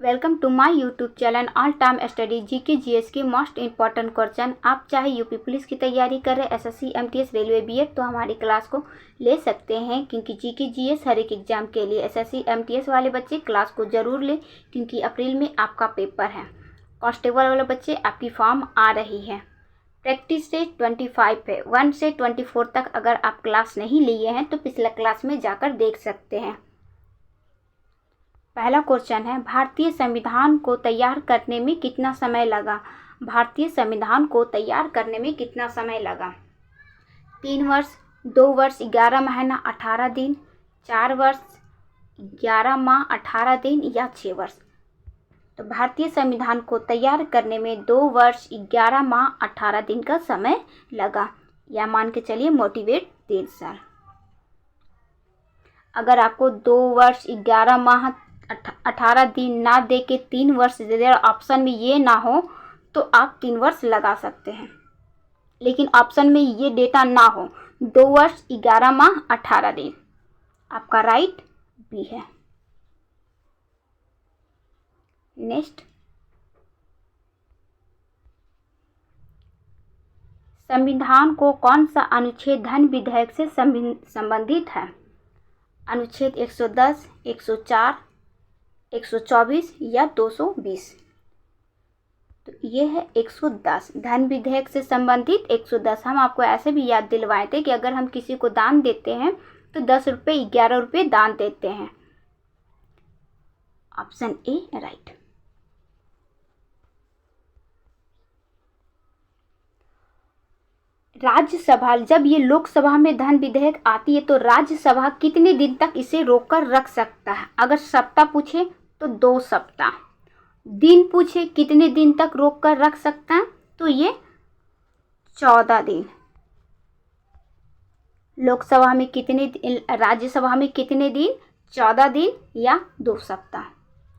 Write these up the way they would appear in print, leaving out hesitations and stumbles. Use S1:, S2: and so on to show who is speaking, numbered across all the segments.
S1: Welcome to my YouTube channel all time study GK GS के most important question. आप चाहे UP police की तैयारी कर रहे एसएससी एमटीएस रेलवे बीएड तो हमारी क्लास को ले सकते हैं, क्योंकि जीके जीएस हर एक एग्जाम के लिए एसएससी एमटीएस वाले बच्चे क्लास को ज़रूर लें, क्योंकि अप्रैल में आपका पेपर है। कांस्टेबल वाले बच्चे आपकी फॉर्म आ रही है। प्रैक्टिस से 25 है, 1 से 24 तक अगर आप क्लास नहीं लिए हैं तो पिछला क्लास में जाकर देख सकते हैं। पहला क्वेश्चन है, भारतीय संविधान को तैयार करने में कितना समय लगा? भारतीय संविधान को तैयार करने में कितना समय लगा? 3 वर्ष, 2 वर्ष 11 महीना 18 दिन, 4 वर्ष 11 माह 18 दिन या 6 वर्ष? तो भारतीय संविधान को तैयार करने में 2 वर्ष 11 माह 18 दिन का समय लगा, या मान के चलिए मोटिवेट 3 साल। अगर आपको 2 वर्ष 11 माह 18 दिन ना दे के 3 वर्ष दे दे, ऑप्शन में ये ना हो तो आप 3 वर्ष लगा सकते हैं, लेकिन ऑप्शन में ये डेटा ना हो 2 वर्ष 11 माह 18 दिन, आपका राइट बी है। नेक्स्ट, संविधान को कौन सा अनुच्छेद धन विधेयक से संबंधित है? अनुच्छेद 110, 104, 124 या 220? तो ये है 110, धन विधेयक से संबंधित 110। हम आपको ऐसे भी याद दिलवाए थे कि अगर हम किसी को दान देते हैं तो 10 रुपये 11 रुपये दान देते हैं। Option A right. राज्यसभा, जब ये लोकसभा में धन विधेयक आती है तो राज्यसभा कितने दिन तक इसे रोककर रख सकता है? अगर सप्ताह पूछे तो 2 सप्ताह, दिन पूछे कितने दिन तक रोककर रख सकता है तो ये 14 दिन। लोकसभा में कितने दिन, राज्यसभा में कितने दिन? 14 दिन या 2 सप्ताह।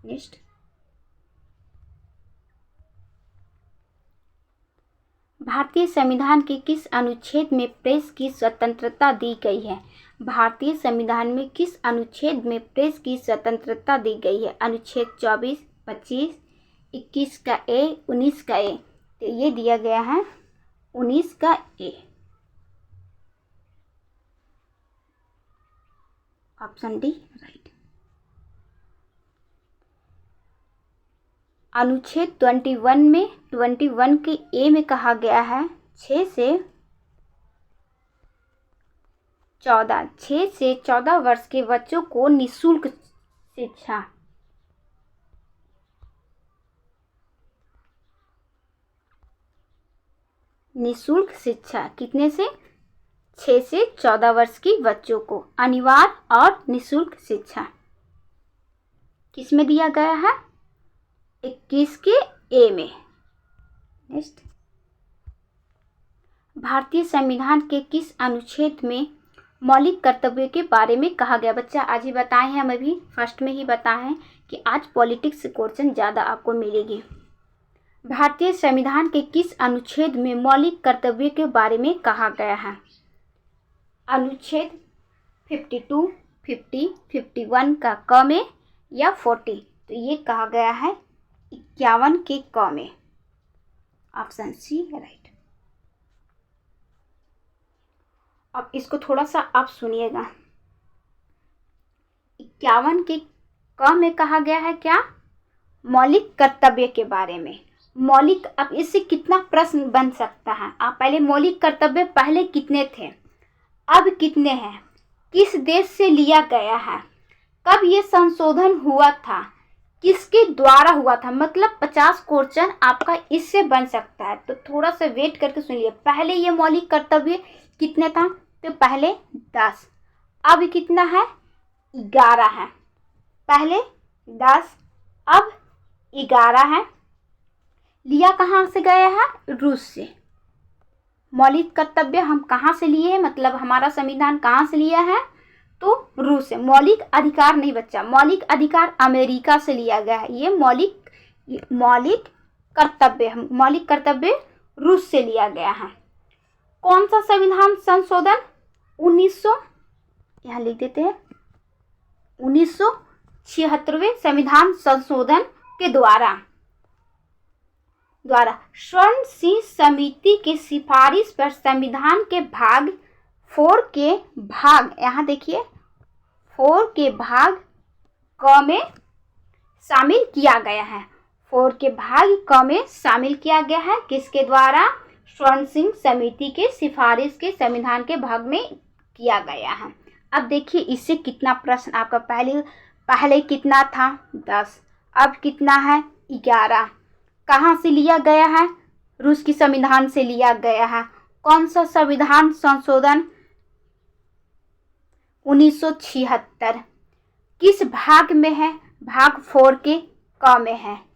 S1: नेक्स्ट, भारतीय संविधान के किस अनुच्छेद में प्रेस की स्वतंत्रता दी गई है? भारतीय संविधान में किस अनुच्छेद में प्रेस की स्वतंत्रता दी गई है? अनुच्छेद 24, 25, 21 का ए, 19 का ए। तो ये दिया गया है 19 का ए। Option D right. अनुच्छेद 21 में 21 के ए में कहा गया है 6 से 14 वर्ष के बच्चों को निःशुल्क शिक्षा। निःशुल्क शिक्षा कितने से? 6 से 14 वर्ष की बच्चों को अनिवार्य और निःशुल्क शिक्षा किस में दिया गया है? 21 के ए में। नेक्स्ट, भारतीय संविधान के किस अनुच्छेद में मौलिक कर्तव्यों के बारे में कहा गया? बच्चा आज ही बताए हैं, हम अभी फर्स्ट में ही बताए हैं कि आज पॉलिटिक्स क्वेश्चन ज़्यादा आपको मिलेगी। भारतीय संविधान के किस अनुच्छेद में मौलिक कर्तव्यों के बारे में कहा गया है? अनुच्छेद 52, 50, 51 का क में या 40? तो ये कहा गया है 51 के क में। Option C right. अब इसको थोड़ा सा आप सुनिएगा। 51 के क में कहा गया है क्या? मौलिक कर्तव्य के बारे में। मौलिक, अब इससे कितना प्रश्न बन सकता है? आप पहले मौलिक कर्तव्य पहले कितने थे, अब कितने हैं, किस देश से लिया गया है, कब ये संशोधन हुआ था, किसके द्वारा हुआ था? मतलब 50 क्वेश्चन आपका इससे बन सकता है, तो थोड़ा सा वेट करके सुनिए। पहले ये मौलिक कर्तव्य कितने था? तो पहले 10, अब कितना है? 11 है। पहले 10, अब 11 है। लिया कहाँ से गया है? रूस से। मौलिक कर्तव्य हम कहाँ से लिए हैं, मतलब हमारा संविधान कहाँ से लिया है? तो रूस से। मौलिक अधिकार नहीं बच्चा, मौलिक अधिकार अमेरिका से लिया गया है। ये मौलिक कर्तव्य रूस से लिया गया है। कौन सा संविधान संशोधन? 1900, यहाँ लिख देते हैं 1976वें संविधान संशोधन के द्वारा स्वर्ण सिंह समिति की सिफारिश पर संविधान के भाग 4 के भाग, यहाँ देखिए 4 के भाग क में शामिल किया गया है। 4 के भाग क में शामिल किया गया है किसके द्वारा? स्वर्ण सिंह समिति के सिफारिश के संविधान के भाग में किया गया है। अब देखिए इससे कितना प्रश्न आपका पहले कितना था 10, अब कितना है 11। कहाँ से लिया गया है? रूस की संविधान से लिया गया है। कौन सा संविधान संशोधन? 1976। किस भाग में है? भाग 4 के क में है।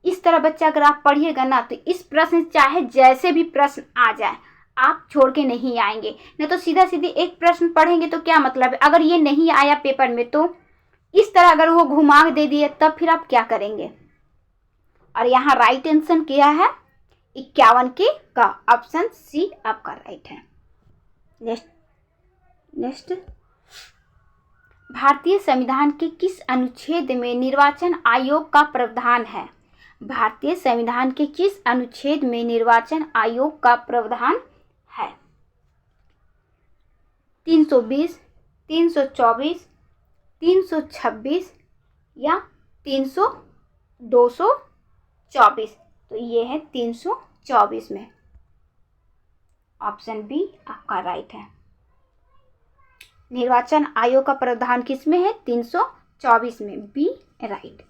S1: इस तरह बच्चा अगर आप पढ़िएगा ना तो इस प्रश्न चाहे जैसे भी प्रश्न आ जाए आप छोड़ के नहीं आएंगे। नहीं तो सीधा सीधे एक प्रश्न पढ़ेंगे तो क्या मतलब है? अगर ये नहीं आया पेपर में तो इस तरह अगर वो घुमा दे दिए तब फिर आप क्या करेंगे? और यहाँ राइट आंसर क्या है? 51 के का, ऑप्शन सी आपका राइट है। नेक्स्ट भारतीय संविधान के किस अनुच्छेद में निर्वाचन आयोग का प्रावधान है? भारतीय संविधान के किस अनुच्छेद में निर्वाचन आयोग का प्रावधान है? 320, 324, 326 या 224? तो ये है 324 में, ऑप्शन बी आपका राइट है। निर्वाचन आयोग का प्रावधान किस में है? 324 में, बी राइट।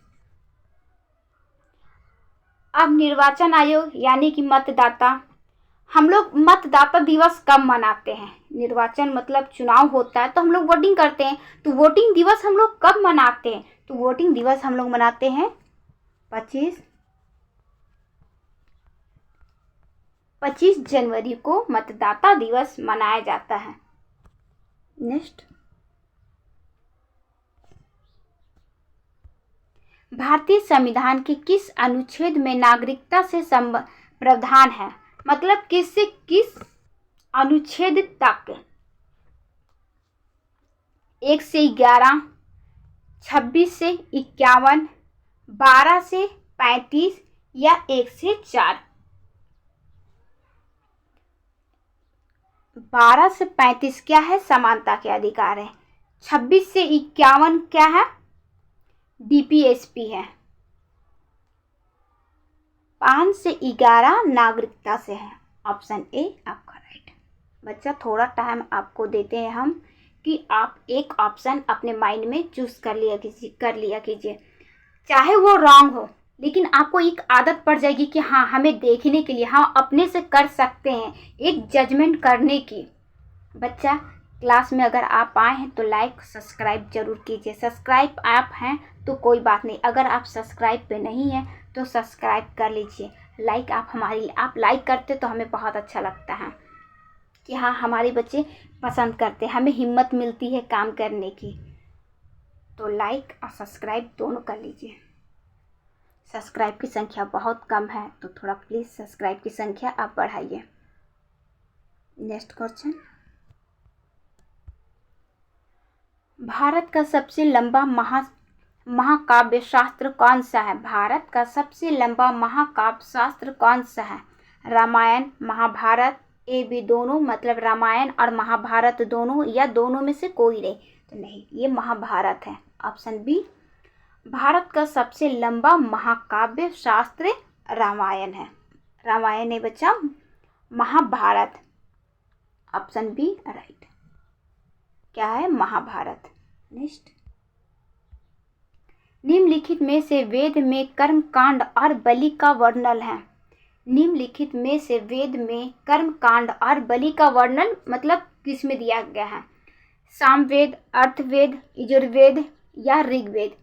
S1: अब निर्वाचन आयोग यानी कि मतदाता, हम लोग मतदाता दिवस कब मनाते हैं? निर्वाचन मतलब चुनाव होता है तो हम लोग वोटिंग करते हैं, तो वोटिंग दिवस हम लोग कब मनाते हैं? तो वोटिंग दिवस हम लोग मनाते हैं 25 जनवरी को मतदाता दिवस मनाया जाता है। नेक्स्ट, भारतीय संविधान के किस अनुच्छेद में नागरिकता से प्रावधान है? मतलब किससे किस अनुच्छेद तक? 1 से 11, 26 से 51, 12 से 35 या 1 से 4? 12 से 35 क्या है? समानता के अधिकार है। 26 से 51 क्या है? डीपीएसपी है। 5 से 11 नागरिकता से है, ऑप्शन ए आपका राइट। बच्चा थोड़ा टाइम आपको देते हैं हम कि आप एक ऑप्शन अपने माइंड में चूज कर लिया कीजिए, चाहे वो रॉन्ग हो लेकिन आपको एक आदत पड़ जाएगी कि हाँ हमें देखने के लिए, हाँ अपने से कर सकते हैं, एक जजमेंट करने की। बच्चा क्लास में अगर आप आए हैं तो लाइक सब्सक्राइब जरूर कीजिए। सब्सक्राइब आप हैं तो कोई बात नहीं, अगर आप सब्सक्राइब पे नहीं हैं तो सब्सक्राइब कर लीजिए। लाइक आप लाइक करते तो हमें बहुत अच्छा लगता है कि हाँ हमारे बच्चे पसंद करते हैं, हमें हिम्मत मिलती है काम करने की। तो लाइक और सब्सक्राइब दोनों कर लीजिए। सब्सक्राइब की संख्या बहुत कम है तो थोड़ा प्लीज़ सब्सक्राइब की संख्या आप बढ़ाइए। नेक्स्ट क्वेश्चन, भारत का सबसे लंबा महाकाव्य शास्त्र कौन सा है? भारत का सबसे लंबा महाकाव्य शास्त्र कौन सा है? रामायण, महाभारत, ए बी दोनों, मतलब रामायण और महाभारत दोनों, या दोनों में से कोई नहीं? तो नहीं, ये महाभारत है, ऑप्शन बी। भारत का सबसे लंबा महाकाव्य शास्त्र रामायण है। रामायण नहीं बच्चा, महाभारत, ऑप्शन बी राइट। क्या है? महाभारत। नेक्स्ट, निम्नलिखित में से वेद में कर्म कांड और बलि का वर्णन है। निम्नलिखित में से वेद में कर्म कांड और बलि का वर्णन मतलब किस में दिया गया है? सामवेद, अर्थवेद, यजुर्वेद या ऋग्वेद?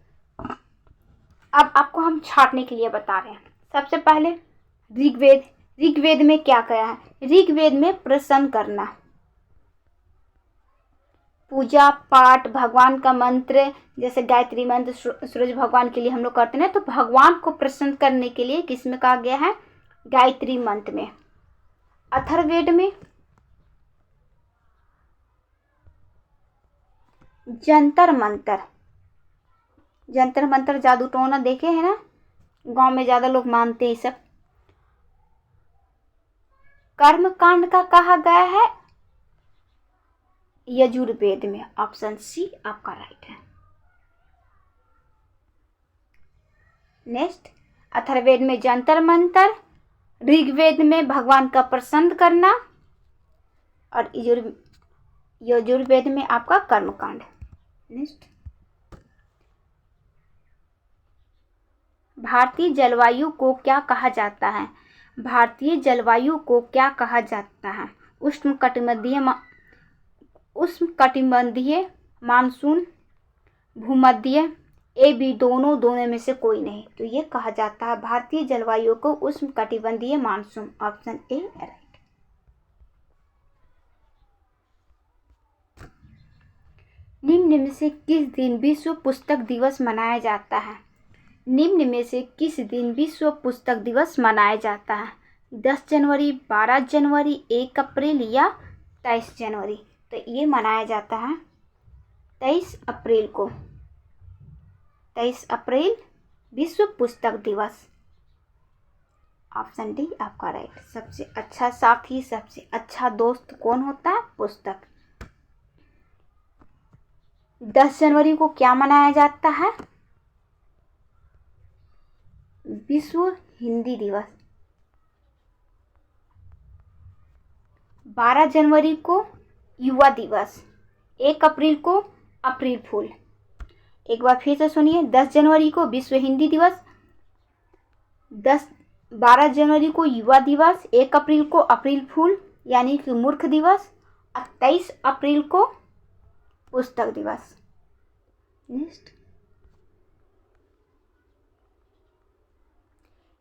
S1: अब आपको हम छांटने के लिए बता रहे हैं। सबसे पहले ऋग्वेद। ऋग्वेद में क्या कहा है? ऋग्वेद में प्रसन्न करना, पूजा पाठ, भगवान का मंत्र, जैसे गायत्री मंत्र सूरज भगवान के लिए हम लोग करते हैं, तो भगवान को प्रसन्न करने के लिए किस में कहा गया है? गायत्री मंत्र में। अथर्ववेद में जंतर मंत्र, जंतर मंत्र जादू टोना देखे हैं ना, गांव में ज़्यादा लोग मानते हैं सब। कर्म कांड का कहा गया है यजुर्वेद में। ऑप्शन सी आपका राइट है। नेक्स्ट, अथर्ववेद में जंतर मंतर, ऋग्वेद में भगवान का प्रसन्न करना और यजुर्वेद में आपका कर्मकांड। नेक्स्ट, भारतीय जलवायु को क्या कहा जाता है? भारतीय जलवायु को क्या कहा जाता है? उष्णकटिबंधीय, मानसून, भूमध्य, ए बी दोनों में से कोई नहीं। तो ये कहा जाता है भारतीय जलवायु को उष्णकटिबंधीय मानसून। Option A right. निम्न में से किस दिन विश्व पुस्तक दिवस मनाया जाता है? निम्न में से किस दिन विश्व पुस्तक दिवस मनाया जाता है? 10 जनवरी, 12 जनवरी, 1 अप्रैल या 23 जनवरी? तो ये मनाया जाता है 23 अप्रैल को। 23 अप्रैल विश्व पुस्तक दिवस। ऑप्शन डी आपका राइट। सबसे अच्छा साथी, सबसे अच्छा दोस्त कौन होता है? पुस्तक। 10 जनवरी को क्या मनाया जाता है? विश्व हिंदी दिवस। 12 जनवरी को युवा दिवस। 1 अप्रैल को अप्रैल फूल। एक बार फिर से सुनिए, 10 जनवरी को विश्व हिंदी दिवस, 12 जनवरी को युवा दिवस, 1 अप्रैल को अप्रैल फूल यानी कि मूर्ख दिवस और 23 अप्रैल को पुस्तक दिवस। नेक्स्ट,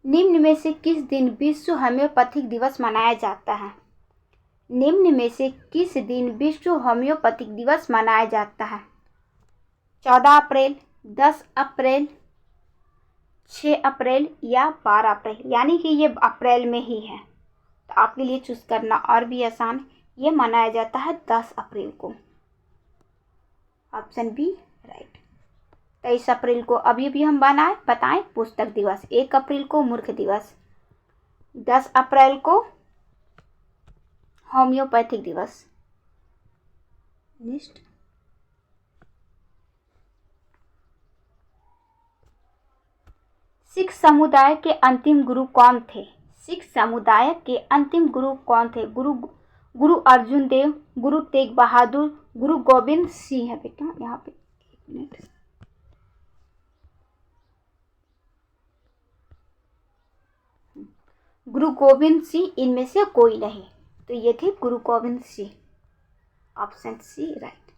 S1: निम्न में से किस दिन विश्व होम्योपैथिक दिवस मनाया जाता है? निम्न में से किस दिन विश्व होम्योपैथिक दिवस मनाया जाता है? 14 अप्रैल, 10 अप्रैल, 6 अप्रैल या 12 अप्रैल? यानी कि ये अप्रैल में ही है, तो आपके लिए चूज करना और भी आसान। ये मनाया जाता है 10 अप्रैल को। Option B right. 23 अप्रैल को अभी भी हम बताएं पुस्तक दिवस, 1 अप्रैल को मूर्ख दिवस, 10 अप्रैल को होम्योपैथिक दिवस। नेक्स्ट, सिख समुदाय के अंतिम गुरु कौन थे? सिख समुदाय के अंतिम गुरु कौन थे? गुरु अर्जुन देव, गुरु तेग बहादुर, गुरु गोविंद सिंह है बेटा। यहाँ पे 1 मिनट। गुरु गोविंद सिंह इनमें से कोई नहीं। तो ये थे Guru Gobind Singh. Option C right.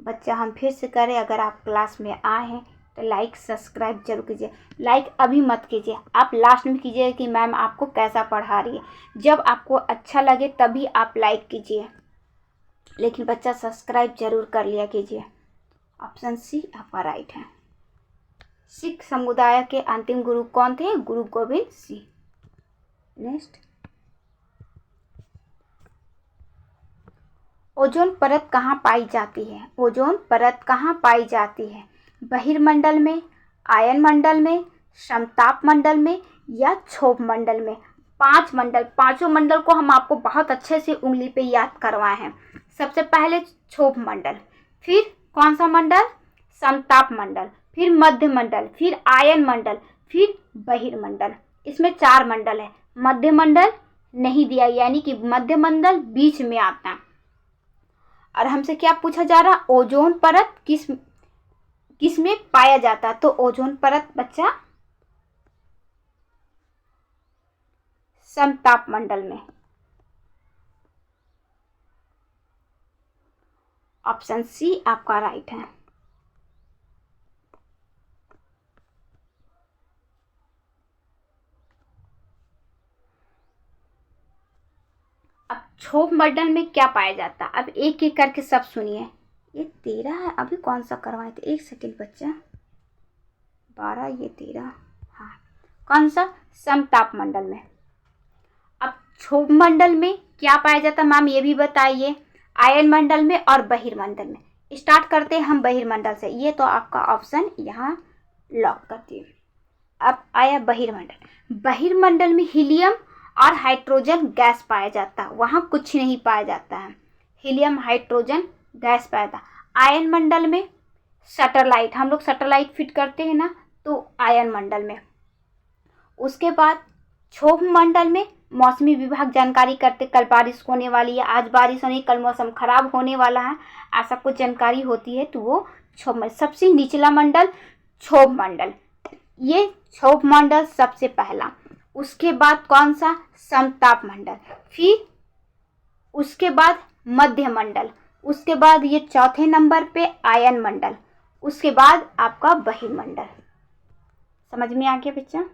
S1: बच्चा हम फिर से करें, अगर आप क्लास में आए हैं तो लाइक सब्सक्राइब जरूर कीजिए। लाइक अभी मत कीजिए, आप लास्ट में कीजिए कि मैम आपको कैसा पढ़ा रही है। जब आपको अच्छा लगे तभी आप लाइक कीजिए, लेकिन बच्चा सब्सक्राइब जरूर कर लिया कीजिए। ऑप्शन सी आपका राइट है। सिख समुदाय के अंतिम गुरु कौन थे? गुरु गोविंद सिंह। नेक्स्ट, ओजोन परत कहाँ पाई जाती है? ओजोन परत कहाँ पाई जाती है? बहिर्मंडल में, आयन मंडल में, समताप मंडल में या क्षोभ मंडल में? 5 मंडल, पांचों मंडल को हम आपको बहुत अच्छे से उंगली पे याद करवाए हैं। सबसे पहले क्षोभ मंडल, फिर कौन सा मंडल? समताप मंडल, फिर मध्य मंडल, फिर आयन मंडल, फिर बहिर्मंडल। इसमें 4 मंडल है। मध्य मंडल नहीं दिया, यानी कि मध्य मंडल बीच में आता है। और हमसे क्या पूछा जा रहा? ओजोन परत किस में पाया जाता? तो ओजोन परत बच्चा समताप मंडल में। ऑप्शन सी आपका राइट है। अब क्षोभ मंडल में क्या पाया जाता? अब एक एक करके सब सुनिए। ये 13 है, अभी कौन सा करवाए थे? 1 सेकेंड बच्चा। 12, ये 13। हाँ, कौन सा? समताप मंडल में। अब क्षोभ मंडल में क्या पाया जाता मैम, ये भी बताइए। आयन मंडल में और बहिर्मंडल में। स्टार्ट करते हैं हम बहिर्मंडल से। ये तो आपका ऑप्शन यहाँ लॉक करती है। अब आया बहिर्मंडल। बहिर्मंडल में हीलियम और हाइड्रोजन गैस पाया जाता है, वहाँ कुछ नहीं पाया जाता है, हीलियम हाइड्रोजन गैस पाया जाता है। आयन मंडल में सैटेलाइट, हम लोग सैटेलाइट फिट करते हैं ना, तो आयन मंडल में। उसके बाद क्षोभ मंडल में मौसमी विभाग जानकारी करते, कल बारिश होने वाली है, आज बारिश होनी, कल मौसम खराब होने वाला है, ऐसा कुछ जानकारी होती है तो वो क्षोभ मंडल। सबसे निचला मंडल क्षोभ मंडल, ये क्षोभ मंडल सबसे पहला। उसके बाद कौन सा, समताप मंडल, फिर उसके बाद मध्य मंडल, उसके बाद ये चौथे नंबर पे आयन मंडल, उसके बाद आपका बहिर्मंडल। समझ में आ गया बच्चा?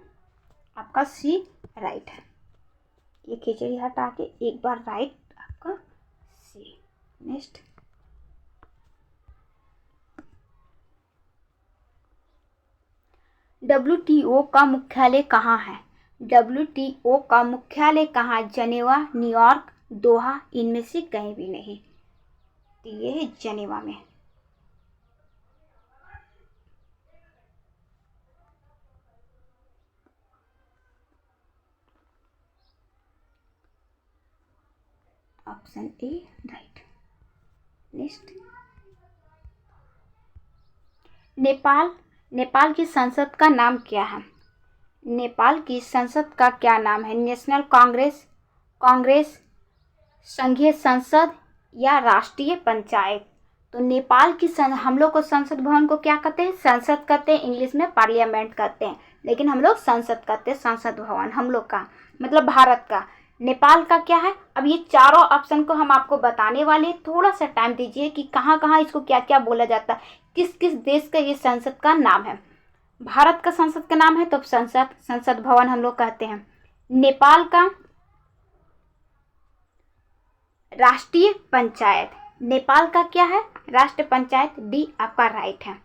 S1: आपका सी राइट है। ये खिचड़ी हटा के एक बार राइट आपका सी। नेक्स्ट, WTO का मुख्यालय कहाँ है? WTO का मुख्यालय कहाँ? जनेवा, न्यूयॉर्क, दोहा, इनमें से कहीं भी नहीं। तो ये है जनेवा में। Option A right. Next, Nepal की संसद का नाम क्या है? नेपाल की संसद का क्या नाम है? नेशनल कांग्रेस, संघीय संसद या राष्ट्रीय पंचायत? तो नेपाल की हम लोग को संसद भवन को क्या कहते हैं? संसद कहते हैं, इंग्लिश में पार्लियामेंट कहते हैं, लेकिन हम लोग संसद कहते हैं, संसद भवन हम लोग का, मतलब भारत का। नेपाल का क्या है? अब ये चारों ऑप्शन को हम आपको बताने वाले, थोड़ा सा टाइम दीजिए कि कहाँ कहाँ इसको क्या क्या बोला जाता है, किस किस देश का ये संसद का नाम है। भारत का संसद का नाम है तो संसद भवन हम लोग कहते हैं। नेपाल का राष्ट्रीय पंचायत, नेपाल का क्या है? राष्ट्रीय पंचायत, डी आपका राइट है।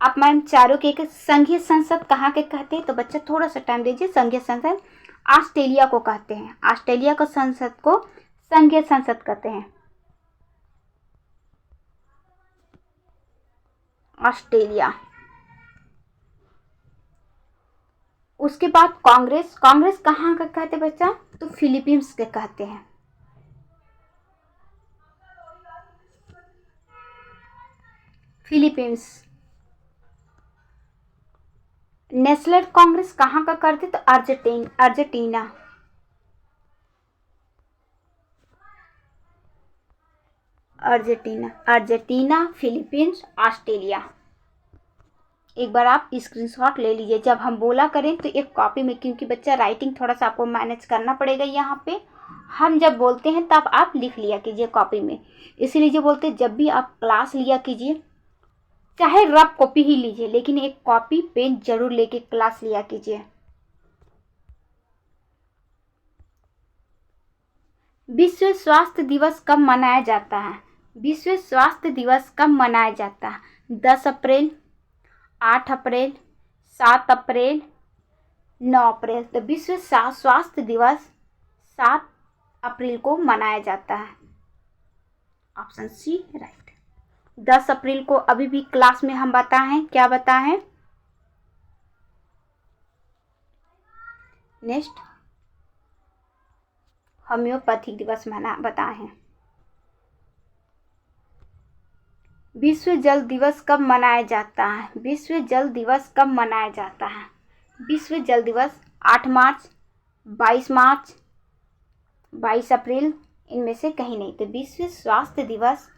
S1: आप मैम चारों के संघीय संसद कहाँ के कहते हैं? तो बच्चा थोड़ा सा टाइम दीजिए। संघीय संसद ऑस्ट्रेलिया को कहते हैं, ऑस्ट्रेलिया को संसद को संघीय संसद कहते हैं, ऑस्ट्रेलिया। उसके बाद कांग्रेस कहाँ का कहते हैं बच्चा? तो फिलीपींस के कहते हैं, फिलीपींस। नेशनल कांग्रेस कहाँ का करते? तो अर्जेंटीना। Argentina, Philippines, Australia. एक बार आप स्क्रीनशॉट ले लीजिए जब हम बोला करें तो एक कॉपी में, क्योंकि बच्चा राइटिंग थोड़ा सा आपको मैनेज करना पड़ेगा यहाँ पे। हम जब बोलते हैं तब आप लिख लिया कीजिए कॉपी में, इसीलिए जो बोलते हैं जब भी आप क्लास लिया कीजिए, चाहे रफ कॉपी ही लीजिए, लेकिन एक कॉपी पेन जरूर लेके क्लास लिया कीजिए। विश्व स्वास्थ्य दिवस कब मनाया जाता है? विश्व स्वास्थ्य दिवस कब मनाया जाता है? 10 अप्रैल, 8 अप्रैल, 7 अप्रैल, 9 अप्रैल। तो विश्व स्वास्थ्य दिवस 7 अप्रैल को मनाया जाता है, ऑप्शन सी राइट। 10 अप्रैल को अभी भी क्लास में हम बताएं, क्या बताएं? नेक्स्ट, होम्योपैथिक दिवस बताए हैं। विश्व जल दिवस कब मनाया जाता है? विश्व जल दिवस कब मनाया जाता है? विश्व जल दिवस 8 मार्च, 22 मार्च, 22 अप्रैल, इनमें से कहीं नहीं। तो विश्व स्वास्थ्य दिवस,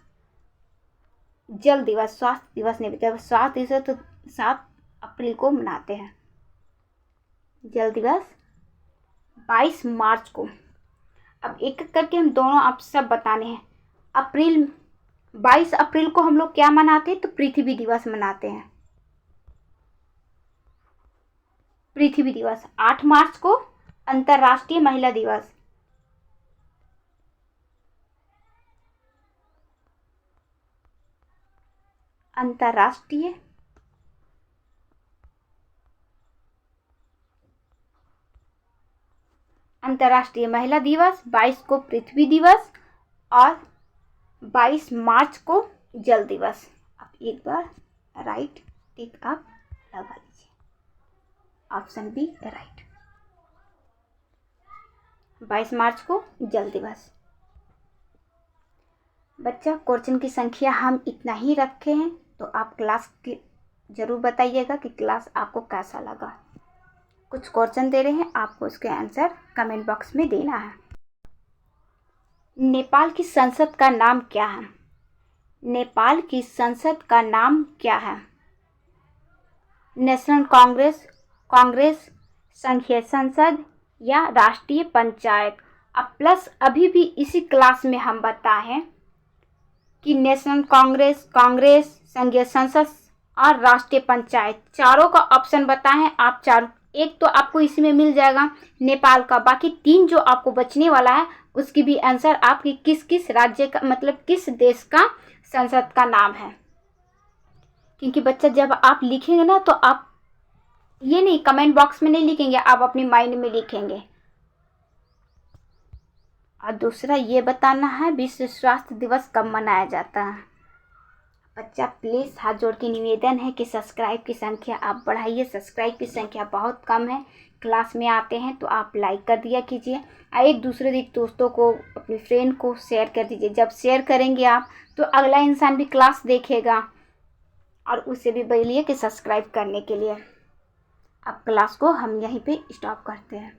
S1: जल दिवस, स्वास्थ्य दिवस नहीं, जब स्वास्थ्य दिवस तो 7 अप्रैल को मनाते हैं। जल दिवस 22 मार्च को। अब एक एक करके हम दोनों आप सब बताने हैं। अप्रैल 22 अप्रैल को हम लोग क्या मनाते हैं? तो पृथ्वी दिवस मनाते हैं, पृथ्वी दिवस। 8 मार्च को अंतर्राष्ट्रीय महिला दिवस, अंतर्राष्ट्रीय महिला दिवस, 22 को पृथ्वी दिवस और 22 मार्च को जल दिवस। आप एक बार राइट टिक आप लगा लीजिए। Option B right. 22 मार्च को जल दिवस। बच्चा क्वेश्चन की संख्या हम इतना ही रखे हैं, तो आप क्लास की ज़रूर बताइएगा कि क्लास आपको कैसा लगा। कुछ क्वेश्चन दे रहे हैं, आपको उसके आंसर कमेंट बॉक्स में देना है। नेपाल की संसद का नाम क्या है? नेपाल की संसद का नाम क्या है? नेशनल कांग्रेस, कांग्रेस, संघीय संसद या राष्ट्रीय पंचायत। अब प्लस अभी भी इसी क्लास में हम बताएं कि नेशनल कांग्रेस, कांग्रेस, संघीय संसद और राष्ट्रीय पंचायत, चारों का ऑप्शन बताएं आप। चार, एक तो आपको इसी में मिल जाएगा नेपाल का, बाकी 3 जो आपको बचने वाला है उसकी भी आंसर आपकी किस किस राज्य का, मतलब किस देश का संसद का नाम है। क्योंकि बच्चा जब आप लिखेंगे ना, तो आप ये नहीं कमेंट बॉक्स में नहीं लिखेंगे, आप अपनी माइंड में लिखेंगे। और दूसरा ये बताना है विश्व स्वास्थ्य दिवस कब मनाया जाता है। बच्चा प्लीज़ हाथ जोड़ के निवेदन है कि सब्सक्राइब की संख्या आप बढ़ाइए। सब्सक्राइब की संख्या बहुत कम है। क्लास में आते हैं तो आप लाइक कर दिया कीजिए, एक दूसरे दोस्तों को, अपने फ्रेंड को शेयर कर दीजिए। जब शेयर करेंगे आप, तो अगला इंसान भी क्लास देखेगा और उसे भी बोलिए कि सब्सक्राइब करने के लिए। अब क्लास को हम यहीं पे स्टॉप करते हैं।